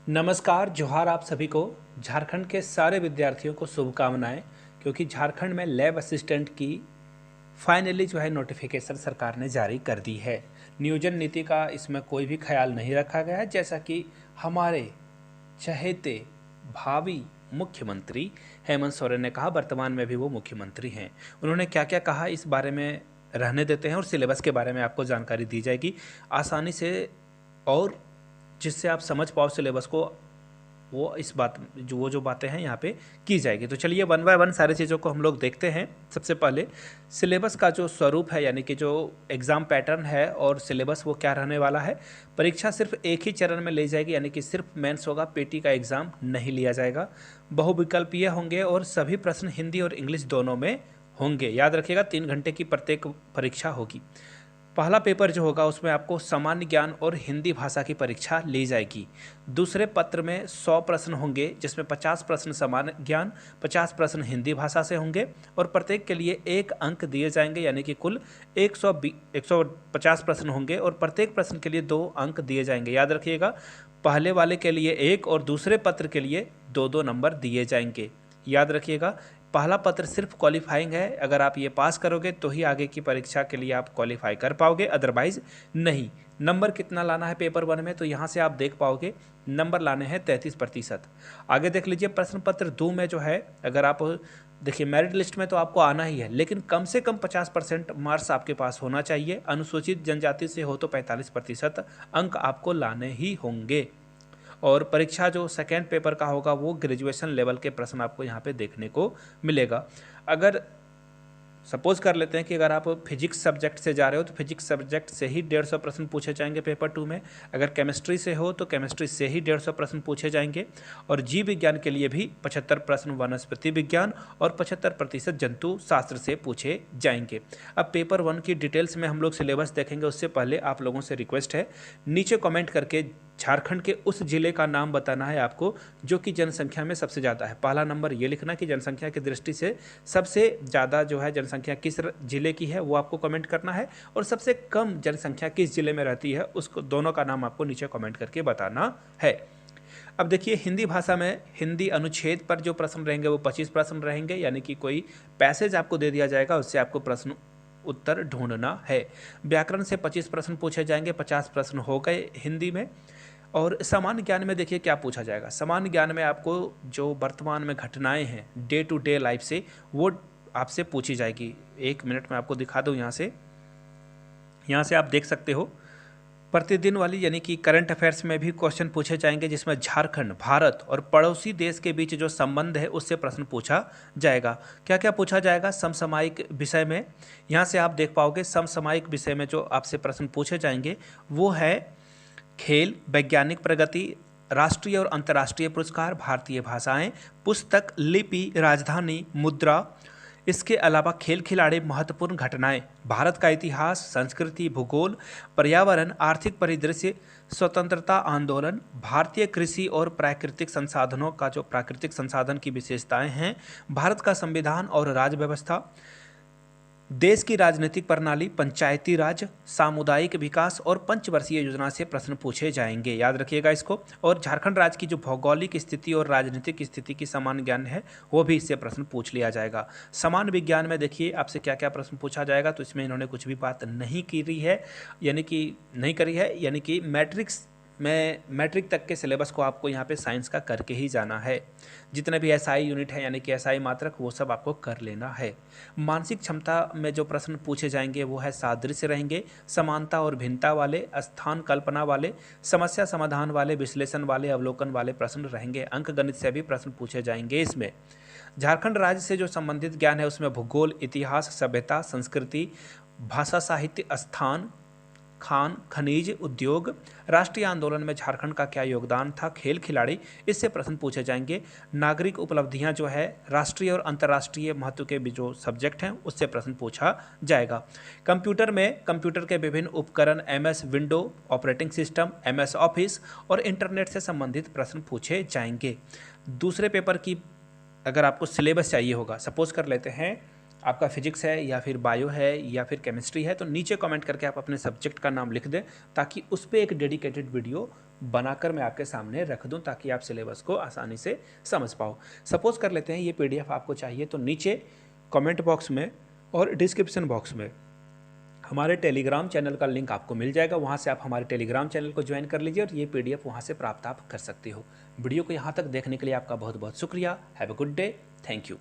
नमस्कार, जोहार आप सभी को। झारखंड के सारे विद्यार्थियों को शुभकामनाएं, क्योंकि झारखंड में लैब असिस्टेंट की फाइनली जो है नोटिफिकेशन सरकार ने जारी कर दी है। नियोजन नीति का इसमें कोई भी ख्याल नहीं रखा गया है, जैसा कि हमारे चहेते भावी मुख्यमंत्री हेमंत सोरेन ने कहा। वर्तमान में भी वो मुख्यमंत्री हैं। उन्होंने क्या क्या कहा इस बारे में रहने देते हैं और सिलेबस के बारे में आपको जानकारी दी जाएगी आसानी से, और जिससे आप समझ पाओ सिलेबस को। वो इस बात जो बातें हैं यहाँ पे की जाएगी। तो चलिए वन बाय वन सारी चीज़ों को हम लोग देखते हैं। सबसे पहले सिलेबस का जो स्वरूप है, यानी कि जो एग्ज़ाम पैटर्न है और सिलेबस वो क्या रहने वाला है। परीक्षा सिर्फ एक ही चरण में ली जाएगी, यानी कि सिर्फ मेंस होगा, पीटी का एग्ज़ाम नहीं लिया जाएगा। बहुविकल्पीय होंगे और सभी प्रश्न हिंदी और इंग्लिश दोनों में होंगे। याद रखिएगा 3 घंटे की प्रत्येक परीक्षा होगी। पहला पेपर जो होगा उसमें आपको सामान्य ज्ञान और हिंदी भाषा की परीक्षा ली जाएगी। दूसरे पत्र में 100 प्रश्न होंगे, जिसमें 50 प्रश्न सामान्य ज्ञान, 50 प्रश्न हिंदी भाषा से होंगे और प्रत्येक के लिए 1 अंक दिए जाएंगे, यानी कि कुल 150 प्रश्न होंगे और प्रत्येक प्रश्न के लिए 2 अंक दिए जाएंगे। याद रखिएगा, पहले वाले के लिए 1 और दूसरे पत्र के लिए 2-2 नंबर दिए जाएंगे। याद रखिएगा, पहला पत्र सिर्फ क्वालिफाइंग है। अगर आप ये पास करोगे तो ही आगे की परीक्षा के लिए आप क्वालिफाई कर पाओगे, अदरवाइज नहीं। नंबर कितना लाना है पेपर 1 में, तो यहाँ से आप देख पाओगे नंबर लाने हैं 33%। आगे देख लीजिए प्रश्न पत्र 2 में जो है, अगर आप देखिए मेरिट लिस्ट में तो आपको आना ही है, लेकिन कम से कम 50% मार्क्स आपके पास होना चाहिए। अनुसूचित जनजाति से हो तो 45% अंक आपको लाने ही होंगे। और परीक्षा जो सेकेंड पेपर का होगा वो ग्रेजुएशन लेवल के प्रश्न आपको यहाँ पे देखने को मिलेगा। अगर सपोज कर लेते हैं कि अगर आप फिजिक्स सब्जेक्ट से जा रहे हो तो फिजिक्स सब्जेक्ट से ही 150 प्रश्न पूछे जाएंगे पेपर 2 में। अगर केमिस्ट्री से हो तो केमिस्ट्री से ही 150 प्रश्न पूछे जाएंगे। और जीव विज्ञान के लिए भी 75 प्रश्न वनस्पति विज्ञान और 75% जंतु शास्त्र से पूछे जाएंगे। अब पेपर 1 की डिटेल्स में हम लोग सिलेबस देखेंगे, उससे पहले आप लोगों से रिक्वेस्ट है, नीचे कॉमेंट करके झारखंड के उस जिले का नाम बताना है आपको जो कि जनसंख्या में सबसे ज़्यादा है। पहला नंबर ये लिखना कि जनसंख्या की दृष्टि से सबसे ज़्यादा जो है जनसंख्या किस जिले की है वो आपको कमेंट करना है, और सबसे कम जनसंख्या किस जिले में रहती है उसको, दोनों का नाम आपको नीचे कमेंट करके बताना है। अब देखिए हिंदी भाषा में हिंदी अनुच्छेद पर जो प्रश्न रहेंगे वो 25 प्रश्न रहेंगे, यानी कि कोई पैसेज आपको दे दिया जाएगा, उससे आपको प्रश्न उत्तर ढूंढना है। व्याकरण से 25 प्रश्न पूछे जाएंगे, 50 प्रश्न हो गए हिंदी में। और सामान्य ज्ञान में देखिए क्या पूछा जाएगा। सामान्य ज्ञान में आपको जो वर्तमान में घटनाएं हैं डे टू डे लाइफ से, वो आपसे पूछी जाएगी। 1 मिनट में आपको दिखा दूँ यहाँ से आप देख सकते हो प्रतिदिन वाली, यानी कि करंट अफेयर्स में भी क्वेश्चन पूछे जाएंगे, जिसमें झारखंड, भारत और पड़ोसी देश के बीच जो संबंध है उससे प्रश्न पूछा जाएगा। क्या क्या पूछा जाएगा समसामयिक विषय में, यहाँ से आप देख पाओगे। समसामयिक विषय में जो आपसे प्रश्न पूछे जाएंगे वो है खेल, वैज्ञानिक प्रगति, राष्ट्रीय और अंतर्राष्ट्रीय पुरस्कार, भारतीय भाषाएं, पुस्तक, लिपि, राजधानी, मुद्रा। इसके अलावा खेल खिलाड़ी, महत्वपूर्ण घटनाएं, भारत का इतिहास, संस्कृति, भूगोल, पर्यावरण, आर्थिक परिदृश्य, स्वतंत्रता आंदोलन, भारतीय कृषि और प्राकृतिक संसाधनों का जो प्राकृतिक संसाधन की विशेषताएं हैं, भारत का संविधान और राज्य व्यवस्था, देश की राजनीतिक प्रणाली, पंचायती राज, सामुदायिक विकास और पंचवर्षीय योजना से प्रश्न पूछे जाएंगे। याद रखिएगा इसको। और झारखंड राज्य की जो भौगोलिक स्थिति और राजनीतिक स्थिति की सामान्य ज्ञान है वो भी इससे प्रश्न पूछ लिया जाएगा। सामान्य विज्ञान में देखिए आपसे क्या क्या प्रश्न पूछा जाएगा, तो इसमें इन्होंने कुछ भी बात नहीं करी है, यानी कि मैट्रिक तक के सिलेबस को आपको यहाँ पे साइंस का करके ही जाना है। जितने भी एसआई यूनिट है, यानी कि एसआई मात्रक, वो सब आपको कर लेना है। मानसिक क्षमता में जो प्रश्न पूछे जाएंगे वो है सादृश्य रहेंगे, समानता और भिन्नता वाले, स्थान कल्पना वाले, समस्या समाधान वाले, विश्लेषण वाले, अवलोकन वाले प्रश्न रहेंगे। अंक गणित से भी प्रश्न पूछे जाएंगे इसमें। झारखंड राज्य से जो संबंधित ज्ञान है उसमें भूगोल, इतिहास, सभ्यता, संस्कृति, भाषा, साहित्य, स्थान, खान, खनिज, उद्योग, राष्ट्रीय आंदोलन में झारखंड का क्या योगदान था, खेल खिलाड़ी, इससे प्रश्न पूछे जाएंगे। नागरिक उपलब्धियां जो है, राष्ट्रीय और अंतर्राष्ट्रीय महत्व के भी जो सब्जेक्ट हैं उससे प्रश्न पूछा जाएगा। कंप्यूटर में कंप्यूटर के विभिन्न उपकरण, MS window operating system, MS office और इंटरनेट से संबंधित प्रश्न पूछे जाएंगे। दूसरे पेपर की अगर आपको सिलेबस चाहिए होगा, सपोज कर लेते हैं आपका फिजिक्स है या फिर बायो है या फिर केमिस्ट्री है, तो नीचे कमेंट करके आप अपने सब्जेक्ट का नाम लिख दें, ताकि उस पर एक डेडिकेटेड वीडियो बनाकर मैं आपके सामने रख दूं, ताकि आप सिलेबस को आसानी से समझ पाओ। सपोज कर लेते हैं ये पीडीएफ आपको चाहिए, तो नीचे कमेंट बॉक्स में और डिस्क्रिप्शन बॉक्स में हमारे टेलीग्राम चैनल का लिंक आपको मिल जाएगा, वहाँ से आप हमारे टेलीग्राम चैनल को ज्वाइन कर लीजिए और ये पीडीएफ वहाँ से प्राप्त आप कर सकते हो। वीडियो को यहाँ तक देखने के लिए आपका बहुत बहुत शुक्रिया। Have a good day. Thank you.